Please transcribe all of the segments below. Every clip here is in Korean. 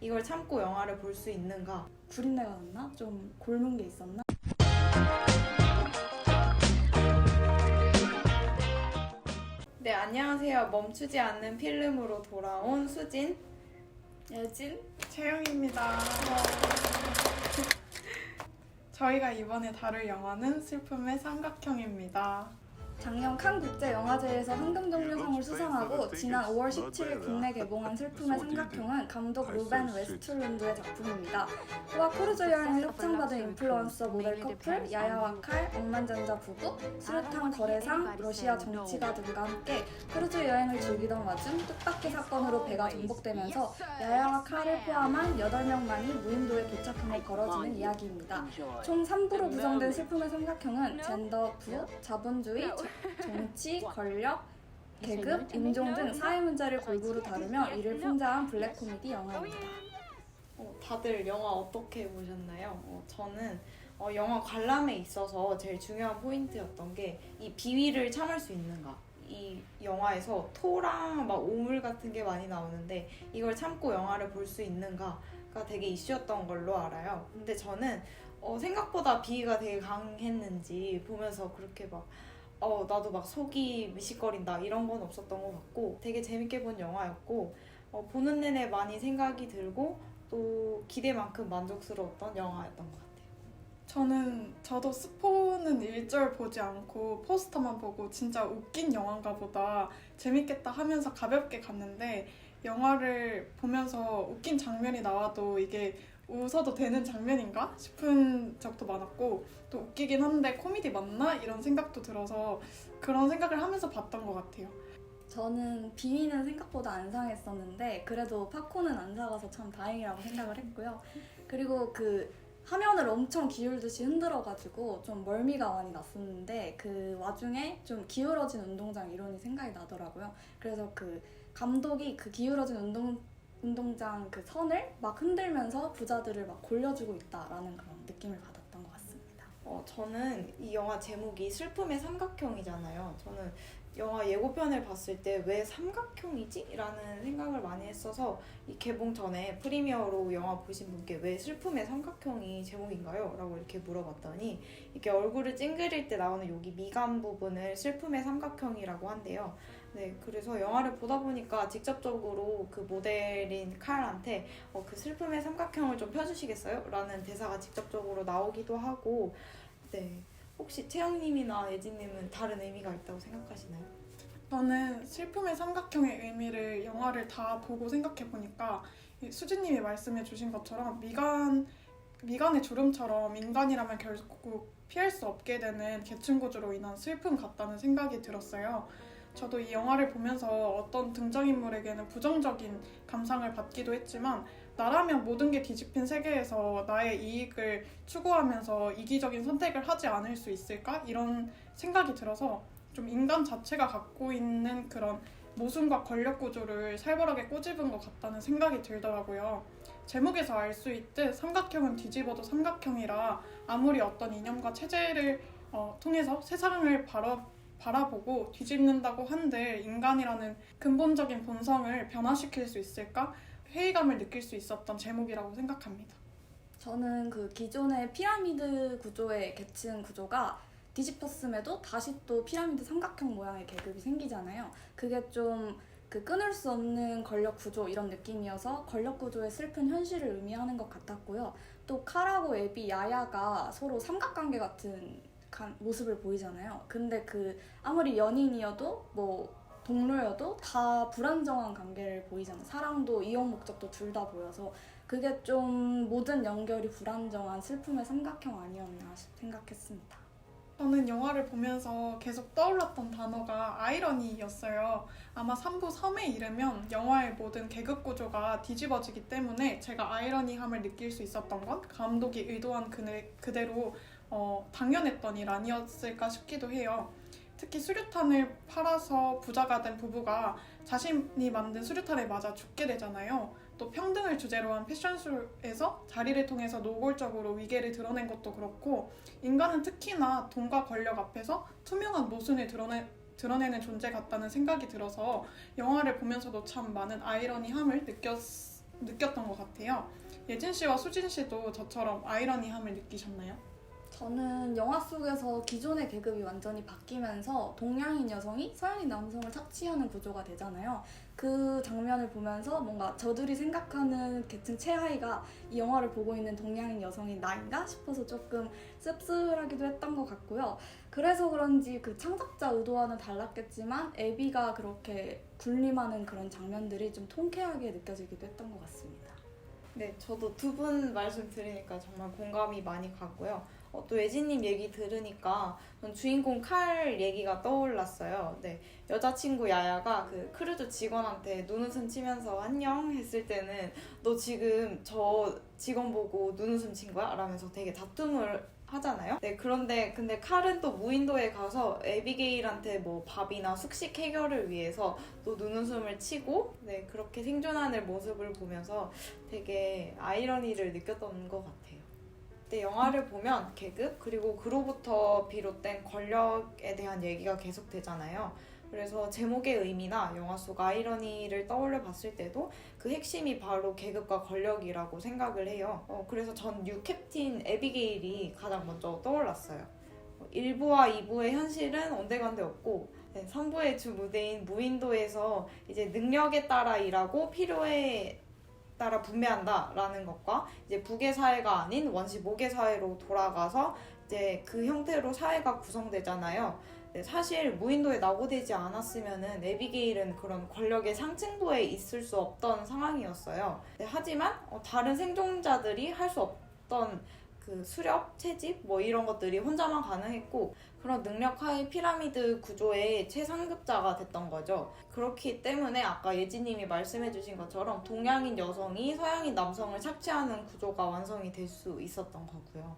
이걸 참고 영화를 볼 수 있는가? 구린내가 났나? 좀 곪은 게 있었나? 네, 안녕하세요. 멈추지 않는 필름으로 돌아온 수진, 예진? 채영입니다. 저희가 이번에 다룰 영화는 슬픔의 삼각형입니다. 작년 칸 국제영화제에서 황금종려상을 수상하고 지난 5월 17일 국내 개봉한 슬픔의 삼각형은 감독 루벤 웨스틀룬드의 작품입니다. 후와 크루즈 여행을 협찬받은 인플루언서 모델 커플, 야야와 칼, 억만장자 부부, 수류탄 거래상, 러시아 정치가 등과 함께 크루즈 여행을 즐기던 와중 뜻밖의 사건으로 배가 전복되면서 야야와 칼을 포함한 8명만이 무인도에 도착한 후 벌어지는 이야기입니다. 총 3부로 구성된 슬픔의 삼각형은 젠더, 부, 자본주의, 정치, 권력, 계급, 인종 등 사회 문제를 골고루 다루며 이를 풍자한 블랙 코미디 영화입니다. 다들 영화 어떻게 보셨나요? 저는 영화 관람에 있어서 제일 중요한 포인트였던 게 이 비위를 참을 수 있는가. 이 영화에서 토랑 막 오물 같은 게 많이 나오는데 이걸 참고 영화를 볼 수 있는가가 되게 이슈였던 걸로 알아요. 근데 저는 생각보다 비위가 되게 강했는지 보면서 그렇게 막 나도 막 속이 미식거린다 이런 건 없었던 것 같고 되게 재밌게 본 영화였고 보는 내내 많이 생각이 들고 또 기대만큼 만족스러웠던 영화였던 것 같아요. 저도 스포는 일절 보지 않고 포스터만 보고 진짜 웃긴 영화인가 보다 재밌겠다 하면서 가볍게 갔는데 영화를 보면서 웃긴 장면이 나와도 이게 웃어도 되는 장면인가 싶은 적도 많았고 또 웃기긴 한데 코미디 맞나? 이런 생각도 들어서 그런 생각을 하면서 봤던 것 같아요. 저는 비위는 생각보다 안 상했었는데 그래도 팝콘은 안 사가서 참 다행이라고 생각을 했고요. 그리고 그 화면을 엄청 기울듯이 흔들어가지고 좀 멀미가 많이 났었는데 그 와중에 좀 기울어진 운동장 이론이 생각이 나더라고요. 그래서 그 감독이 그 기울어진 운동장 그 선을 막 흔들면서 부자들을 막 골려주고 있다라는 그런 느낌을 받았던 것 같습니다. 저는 이 영화 제목이 슬픔의 삼각형이잖아요. 저는 영화 예고편을 봤을 때 왜 삼각형이지? 라는 생각을 많이 했어서 이 개봉 전에 프리미어로 영화 보신 분께 왜 슬픔의 삼각형이 제목인가요? 라고 이렇게 물어봤더니 이렇게 얼굴을 찡그릴 때 나오는 여기 미간 부분을 슬픔의 삼각형이라고 한대요. 네, 그래서 영화를 보다 보니까 직접적으로 그 모델인 칼한테 그 슬픔의 삼각형을 좀 펴주시겠어요? 라는 대사가 직접적으로 나오기도 하고 네. 혹시 채영님이나 예진님은 다른 의미가 있다고 생각하시나요? 저는 슬픔의 삼각형의 의미를 영화를 다 보고 생각해보니까 수진님이 말씀해주신 것처럼 미간의 주름처럼 인간이라면 결국 피할 수 없게 되는 계층구조로 인한 슬픔 같다는 생각이 들었어요. 저도 이 영화를 보면서 어떤 등장인물에게는 부정적인 감상을 받기도 했지만 나라면 모든 게 뒤집힌 세계에서 나의 이익을 추구하면서 이기적인 선택을 하지 않을 수 있을까? 이런 생각이 들어서 좀 인간 자체가 갖고 있는 그런 모순과 권력 구조를 살벌하게 꼬집은 것 같다는 생각이 들더라고요. 제목에서 알 수 있듯 삼각형은 뒤집어도 삼각형이라 아무리 어떤 이념과 체제를 통해서 세상을 바라보고 뒤집는다고 한들 인간이라는 근본적인 본성을 변화시킬 수 있을까? 회의감을 느낄 수 있었던 제목이라고 생각합니다. 저는 그 기존의 피라미드 구조의 계층 구조가 뒤집혔음에도 다시 또 피라미드 삼각형 모양의 계급이 생기잖아요. 그게 좀 그 끊을 수 없는 권력 구조 이런 느낌이어서 권력 구조의 슬픈 현실을 의미하는 것 같았고요. 또 칼하고 애비, 야야가 서로 삼각관계 같은 모습을 보이잖아요. 근데 그 아무리 연인이어도 뭐 동료여도 다 불안정한 관계를 보이잖아요. 사랑도 이용 목적도 둘 다 보여서 그게 좀 모든 연결이 불안정한 슬픔의 삼각형 아니었나 생각했습니다. 저는 영화를 보면서 계속 떠올랐던 단어가 아이러니였어요. 아마 3부 섬에 이르면 영화의 모든 계급 구조가 뒤집어지기 때문에 제가 아이러니함을 느낄 수 있었던 건 감독이 의도한 그대로 당연했던 일 아니었을까 싶기도 해요. 특히 수류탄을 팔아서 부자가 된 부부가 자신이 만든 수류탄에 맞아 죽게 되잖아요. 또 평등을 주제로 한 패션쇼에서 자리를 통해서 노골적으로 위계를 드러낸 것도 그렇고 인간은 특히나 돈과 권력 앞에서 투명한 모순을 드러내는 존재 같다는 생각이 들어서 영화를 보면서도 참 많은 아이러니함을 느꼈던 것 같아요. 예진 씨와 수진 씨도 저처럼 아이러니함을 느끼셨나요? 저는 영화 속에서 기존의 계급이 완전히 바뀌면서 동양인 여성이 서양인 남성을 착취하는 구조가 되잖아요. 그 장면을 보면서 뭔가 저들이 생각하는 계층 최하위가 이 영화를 보고 있는 동양인 여성인 나인가 싶어서 조금 씁쓸하기도 했던 것 같고요. 그래서 그런지 그 창작자 의도와는 달랐겠지만 애비가 그렇게 군림하는 그런 장면들이 좀 통쾌하게 느껴지기도 했던 것 같습니다. 네, 저도 두 분 말씀 들으니까 정말 공감이 많이 가고요. 또 예진님 얘기 들으니까 전 주인공 칼 얘기가 떠올랐어요. 네, 여자친구 야야가 그 크루즈 직원한테 눈웃음 치면서 안녕 했을 때는 너 지금 저 직원 보고 눈웃음 친 거야? 라면서 되게 다툼을 하잖아요. 네, 근데 칼은 또 무인도에 가서 에비게일한테 뭐 밥이나 숙식 해결을 위해서 또 눈웃음을 치고 네, 그렇게 생존하는 모습을 보면서 되게 아이러니를 느꼈던 것 같아요. 근데 영화를 보면 계급 그리고 그로부터 비롯된 권력에 대한 얘기가 계속되잖아요. 그래서 제목의 의미나 영화 속 아이러니를 떠올려 봤을 때도 그 핵심이 바로 계급과 권력이라고 생각을 해요. 그래서 전 뉴캡틴 에비게일이 가장 먼저 떠올랐어요. 1부와 2부의 현실은 온데간데 없고 3부의 주 무대인 무인도에서 이제 능력에 따라 일하고 필요에 따라 분배한다라는 것과 이제 북의 사회가 아닌 원시 목의 사회로 돌아가서 이제 그 형태로 사회가 구성되잖아요. 사실 무인도에 낙오되지 않았으면은 에비게일은 그런 권력의 상층부에 있을 수 없던 상황이었어요. 하지만 다른 생존자들이 할 수 없던 그 수렵, 채집 뭐 이런 것들이 혼자만 가능했고 그런 능력하의 피라미드 구조의 최상급자가 됐던 거죠. 그렇기 때문에 아까 예지님이 말씀해주신 것처럼 동양인 여성이 서양인 남성을 착취하는 구조가 완성이 될 수 있었던 거고요.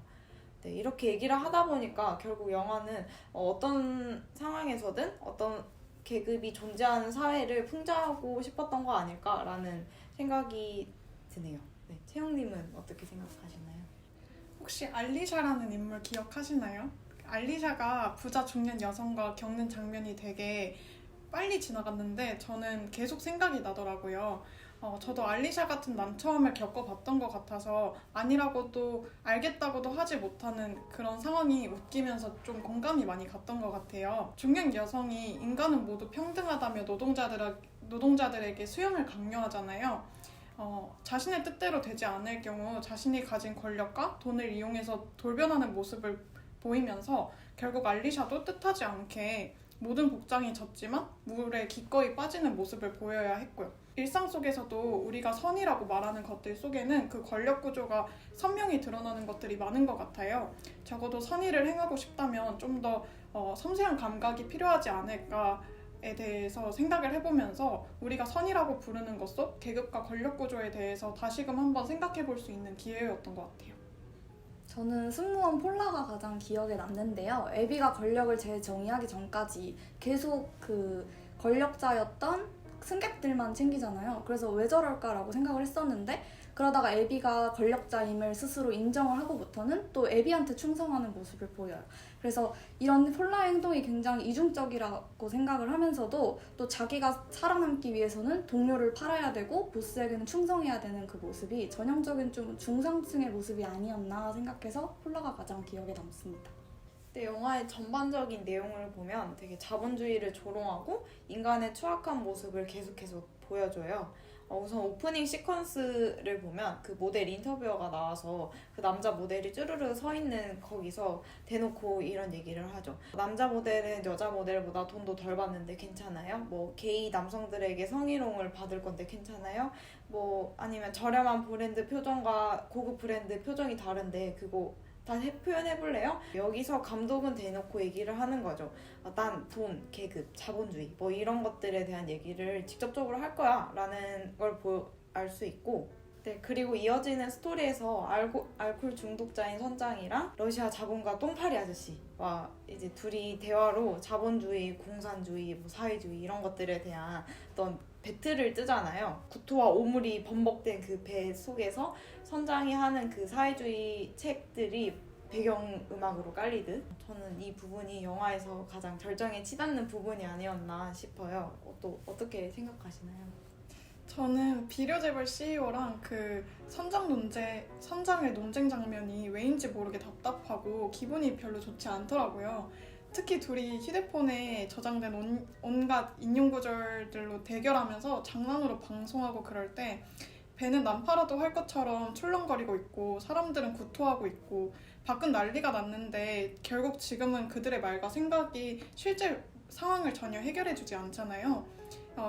네, 이렇게 얘기를 하다 보니까 결국 영화는 어떤 상황에서든 어떤 계급이 존재하는 사회를 풍자하고 싶었던 거 아닐까라는 생각이 드네요. 네, 채영님은 어떻게 생각하시나요? 혹시 알리샤라는 인물 기억하시나요? 알리샤가 부자 중년 여성과 겪는 장면이 되게 빨리 지나갔는데 저는 계속 생각이 나더라고요. 저도 알리샤 같은 난처함을 겪어봤던 것 같아서 아니라고도 알겠다고도 하지 못하는 그런 상황이 웃기면서 좀 공감이 많이 갔던 것 같아요. 중년 여성이 인간은 모두 평등하다며 노동자들에게 수용을 강요하잖아요. 자신의 뜻대로 되지 않을 경우 자신이 가진 권력과 돈을 이용해서 돌변하는 모습을 보이면서 결국 알리샤도 뜻하지 않게 모든 복장이 졌지만 물에 기꺼이 빠지는 모습을 보여야 했고요. 일상 속에서도 우리가 선이라고 말하는 것들 속에는 그 권력 구조가 선명히 드러나는 것들이 많은 것 같아요. 적어도 선의를 행하고 싶다면 좀 더 섬세한 감각이 필요하지 않을까에 대해서 생각을 해보면서 우리가 선이라고 부르는 것 속 계급과 권력 구조에 대해서 다시금 한번 생각해 볼 수 있는 기회였던 것 같아요. 저는 승무원 폴라가 가장 기억에 남는데요. 애비가 권력을 재정의하기 전까지 계속 그 권력자였던 승객들만 챙기잖아요. 그래서 왜 저럴까라고 생각을 했었는데 그러다가 애비가 권력자임을 스스로 인정을 하고부터는 또 애비한테 충성하는 모습을 보여요. 그래서 이런 폴라의 행동이 굉장히 이중적이라고 생각을 하면서도 또 자기가 살아남기 위해서는 동료를 팔아야 되고 보스에게는 충성해야 되는 그 모습이 전형적인 좀 중상층의 모습이 아니었나 생각해서 폴라가 가장 기억에 남습니다. 근데 영화의 전반적인 내용을 보면 되게 자본주의를 조롱하고 인간의 추악한 모습을 계속해서 보여줘요. 우선 오프닝 시퀀스를 보면 그 모델 인터뷰어가 나와서 그 남자 모델이 쭈르르 서 있는 거기서 대놓고 이런 얘기를 하죠. 남자 모델은 여자 모델보다 돈도 덜 받는데 괜찮아요? 뭐 게이 남성들에게 성희롱을 받을 건데 괜찮아요? 뭐 아니면 저렴한 브랜드 표정과 고급 브랜드 표정이 다른데 그거 다 표현해볼래요? 여기서 감독은 대놓고 얘기를 하는 거죠. 난 돈, 계급, 자본주의 뭐 이런 것들에 대한 얘기를 직접적으로 할 거야 라는 걸 알 수 있고 네, 그리고 이어지는 스토리에서 알코올 중독자인 선장이랑 러시아 자본가 똥파리 아저씨와 이제 둘이 대화로 자본주의, 공산주의, 뭐 사회주의 이런 것들에 대한 어떤 배틀을 뜨잖아요. 구토와 오물이 범벅된 그 배 속에서 선장이 하는 그 사회주의 책들이 배경음악으로 깔리듯 저는 이 부분이 영화에서 가장 절정에 치닫는 부분이 아니었나 싶어요. 또 어떻게 생각하시나요? 저는 비료재벌 CEO랑 그 선장의 논쟁 장면이 왜인지 모르게 답답하고 기분이 별로 좋지 않더라고요. 특히 둘이 휴대폰에 저장된 온갖 인용 구절들로 대결하면서 장난으로 방송하고 그럴 때 배는 난 팔아도 할 것처럼 출렁거리고 있고 사람들은 구토하고 있고 밖은 난리가 났는데 결국 지금은 그들의 말과 생각이 실제 상황을 전혀 해결해주지 않잖아요.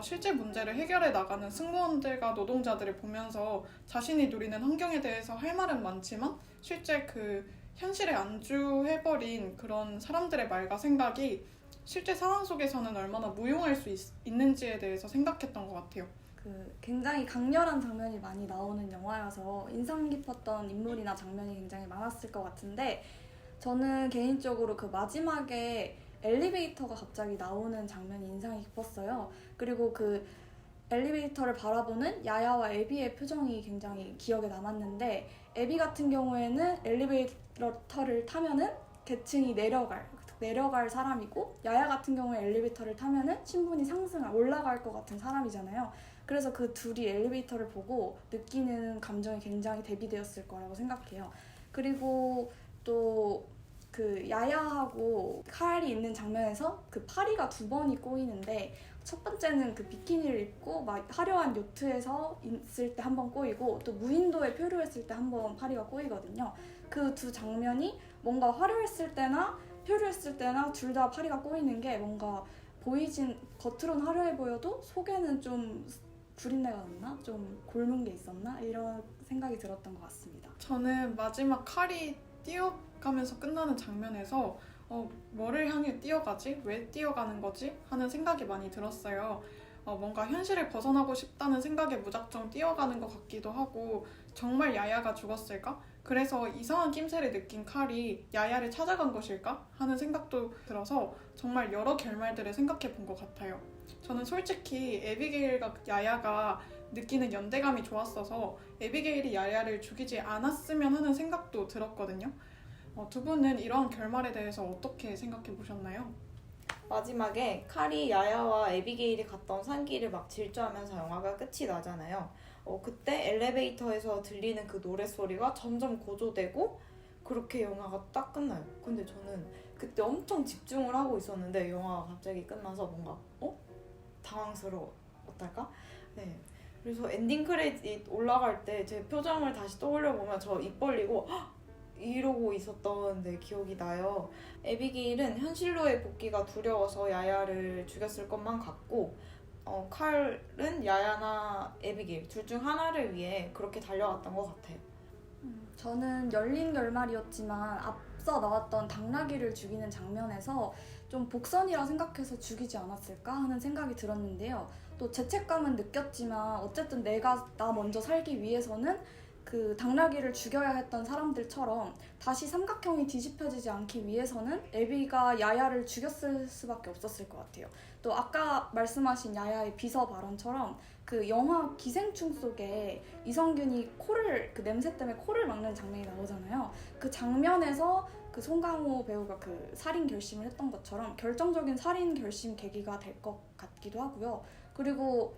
실제 문제를 해결해 나가는 승무원들과 노동자들을 보면서 자신이 누리는 환경에 대해서 할 말은 많지만 실제 그 현실에 안주해버린 그런 사람들의 말과 생각이 실제 상황 속에서는 얼마나 무용할 수 있는지에 대해서 생각했던 것 같아요. 그 굉장히 강렬한 장면이 많이 나오는 영화여서 인상 깊었던 인물이나 장면이 굉장히 많았을 것 같은데 저는 개인적으로 그 마지막에 엘리베이터가 갑자기 나오는 장면이 인상이 깊었어요. 그리고 그 엘리베이터를 바라보는 야야와 에비의 표정이 굉장히 기억에 남았는데 에비 같은 경우에는 엘리베이터를 타면은 계층이 내려갈 사람이고 야야 같은 경우에 엘리베이터를 타면은 신분이 올라갈 것 같은 사람이잖아요. 그래서 그 둘이 엘리베이터를 보고 느끼는 감정이 굉장히 대비되었을 거라고 생각해요. 그리고 또 그 야야하고 칼이 있는 장면에서 그 파리가 두 번이 꼬이는데 첫 번째는 그 비키니를 입고 막 화려한 요트에서 있을 때 한 번 꼬이고 또 무인도에 표류했을 때 한 번 파리가 꼬이거든요. 그 두 장면이 뭔가 화려했을 때나 표류했을 때나 둘 다 파리가 꼬이는 게 뭔가 겉으로는 화려해 보여도 속에는 좀 구린내가 났나? 좀 곪은 게 있었나? 이런 생각이 들었던 것 같습니다. 저는 마지막 칼이 뛰어가면서 끝나는 장면에서 뭐를 향해 뛰어가지? 왜 뛰어가는 거지? 하는 생각이 많이 들었어요. 뭔가 현실을 벗어나고 싶다는 생각에 무작정 뛰어가는 것 같기도 하고 정말 야야가 죽었을까? 그래서 이상한 낌새를 느낀 칼이 야야를 찾아간 것일까? 하는 생각도 들어서 정말 여러 결말들을 생각해 본 것 같아요. 저는 솔직히 에비게일과 야야가 느끼는 연대감이 좋았어서 에비게일이 야야를 죽이지 않았으면 하는 생각도 들었거든요. 두 분은 이러한 결말에 대해서 어떻게 생각해 보셨나요? 마지막에 칼이 야야와 에비게일이 갔던 산길을 막 질주하면서 영화가 끝이 나잖아요. 그때 엘리베이터에서 들리는 그 노랫소리가 점점 고조되고 그렇게 영화가 딱 끝나요. 근데 저는 그때 엄청 집중을 하고 있었는데 영화가 갑자기 끝나서 뭔가 당황스러웠달까? 네. 그래서 엔딩 크레딧 올라갈 때 제 표정을 다시 떠올려 보면 저 입 벌리고 이러고 있었던 기억이 나요. 에비게일은 현실로의 복귀가 두려워서 야야를 죽였을 것만 같고 칼은 야야나 에비게일 둘 중 하나를 위해 그렇게 달려갔던 것 같아요. 저는 열린 결말이었지만 앞서 나왔던 당나귀를 죽이는 장면에서 좀 복선이라 생각해서 죽이지 않았을까 하는 생각이 들었는데요. 또 죄책감은 느꼈지만 어쨌든 나 먼저 살기 위해서는 그 당나귀를 죽여야 했던 사람들처럼 다시 삼각형이 뒤집혀지지 않기 위해서는 에비가 야야를 죽였을 수밖에 없었을 것 같아요. 또 아까 말씀하신 야야의 비서 발언처럼 그 영화 기생충 속에 이성균이 그 냄새 때문에 코를 막는 장면이 나오잖아요. 그 장면에서 그 송강호 배우가 그 살인 결심을 했던 것처럼 결정적인 살인 결심 계기가 될 것 같기도 하고요. 그리고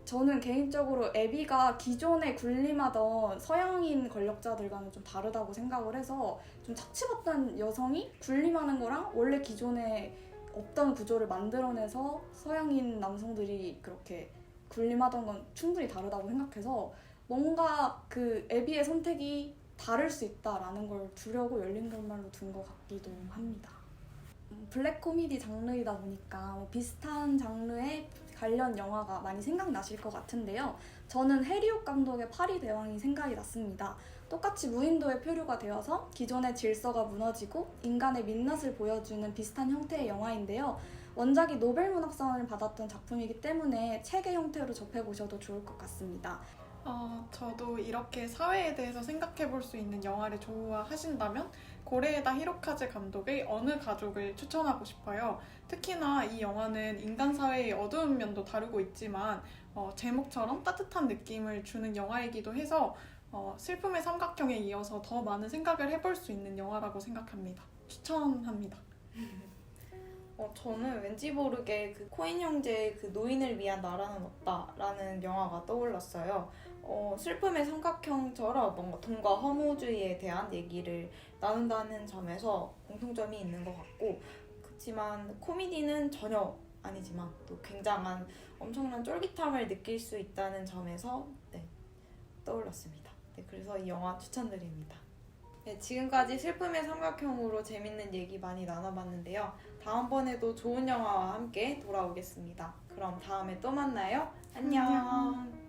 저는 개인적으로 에비가 기존에 군림하던 서양인 권력자들과는 좀 다르다고 생각을 해서 좀 차치봤던 여성이 군림하는 거랑 원래 기존에 없던 구조를 만들어내서 서양인 남성들이 그렇게 군림하던 건 충분히 다르다고 생각해서 뭔가 그 에비의 선택이 다를 수 있다라는 걸 두려고 열린 결말로 둔 것 같기도 합니다. 블랙 코미디 장르이다 보니까 비슷한 장르의 관련 영화가 많이 생각나실 것 같은데요. 저는 해리옥 감독의 파리 대왕이 생각이 났습니다. 똑같이 무인도에 표류가 되어서 기존의 질서가 무너지고 인간의 민낯을 보여주는 비슷한 형태의 영화인데요. 원작이 노벨문학상을 받았던 작품이기 때문에 책의 형태로 접해보셔도 좋을 것 같습니다. 저도 이렇게 사회에 대해서 생각해 볼 수 있는 영화를 좋아하신다면 고레에다 히로카즈 감독의 어느 가족을 추천하고 싶어요. 특히나 이 영화는 인간 사회의 어두운 면도 다루고 있지만 제목처럼 따뜻한 느낌을 주는 영화이기도 해서 슬픔의 삼각형에 이어서 더 많은 생각을 해볼 수 있는 영화라고 생각합니다. 추천합니다. 저는 왠지 모르게 그 코인 형제의 그 노인을 위한 나라는 없다라는 영화가 떠올랐어요. 슬픔의 삼각형처럼 뭔가 돈과 허무주의에 대한 얘기를 나눈다는 점에서 공통점이 있는 것 같고, 그렇지만 코미디는 전혀 아니지만 또 굉장한 엄청난 쫄깃함을 느낄 수 있다는 점에서 떠올랐습니다. 그래서 이 영화 추천드립니다. 지금까지 슬픔의 삼각형으로 재밌는 얘기 많이 나눠봤는데요. 다음번에도 좋은 영화와 함께 돌아오겠습니다. 그럼 다음에 또 만나요. 안녕.